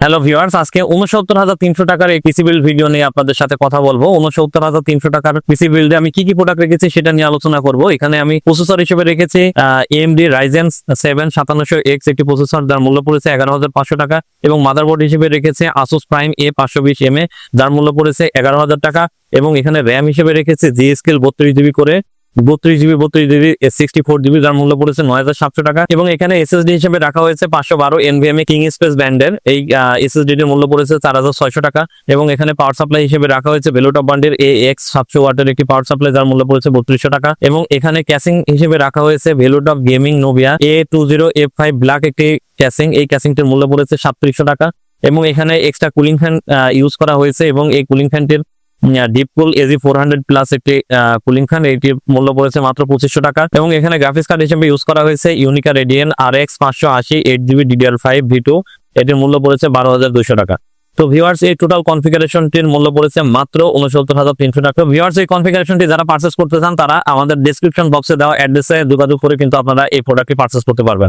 Hello viewers, আজকে ৬৯,৩০০ টাকার এই পিসি বিল্ড ভিডিও নিয়ে আপনাদের সাথে কথা বলবো। ৬৯,৩০০ টাকার পিসি বিল্ডে আমি কি কি প্রোডাক্ট রেখেছি সেটা নিয়ে আলোচনা করব। এখানে আমি প্রসেসর হিসেবে রেখেছি AMD Ryzen 7 5700X একটি প্রসেসর, যার মূল্য পড়েছে 11,500 টাকা, এবং মাদারবোর্ড হিসেবে রেখেছি Asus Prime A520MA, যার মূল্য পড়েছে 11,000 টাকা, এবং এখানে র্যাম হিসেবে রেখেছি G-Skill 32GB করে 32GB 64GB, যার মূল্য পড়েছে 9,700 টাকা, এবং এখানে এসএসডি হিসেবে রাখা হয়েছে 512 NVMe কিং স্পেস ব্যান্ডের এই এসএসডি এর মূল্য পড়েছে 4,600 টাকা, এবং এখানে পাওয়ার সাপ্লাই হিসেবে রাখা হয়েছে ভেলোটপ ব্র্যান্ডের AX 700 ওয়াটের একটি পাওয়ার সাপ্লাই, যার মূল্য পড়েছে 3200 টাকা, এবং এখানে ক্যাসিং হিসেবে রাখা হয়েছে ভেলোটপ গেমিং নোভিয়া A20F5 ব্ল্যাক একটি ক্যাসিং। এই ক্যাসিংটির মূল্য পড়েছে 3700 টাকা, এবং এখানে এক্সট্রা কুলিং ফ্যান ইউজ করা হয়েছে, এবং এই কুলিং ফ্যানটির ডিপকুল AG 400 প্লাস একটি কুলিং ফ্যান, এটির মূল্য পড়েছে মাত্র 2500 টাকা, এবং এখানে গ্রাফিক্স কার্ড হিসেবে ইউজ করা হয়েছে ইউনিকা radian RX 580 8GB DDR5 V2, এটির মূল্য পড়েছে 12,200 টাকা। তো ভিউয়ার্স, এই টোটাল কনফিগারেশনটির মূল্য পড়েছে মাত্র ৬৯,৩০০ টাকা। ভিউয়ার্স, এই কনফিগারেশনটি যারা পারচেজ করতে চান তারা আমাদের ডেসক্রিপশন বক্সে দেওয়া অ্যাড্রেসে যোগাযোগ করে কিন্তু আপনারা এই প্রোডাক্টটি পারচেজ করতে পারবেন।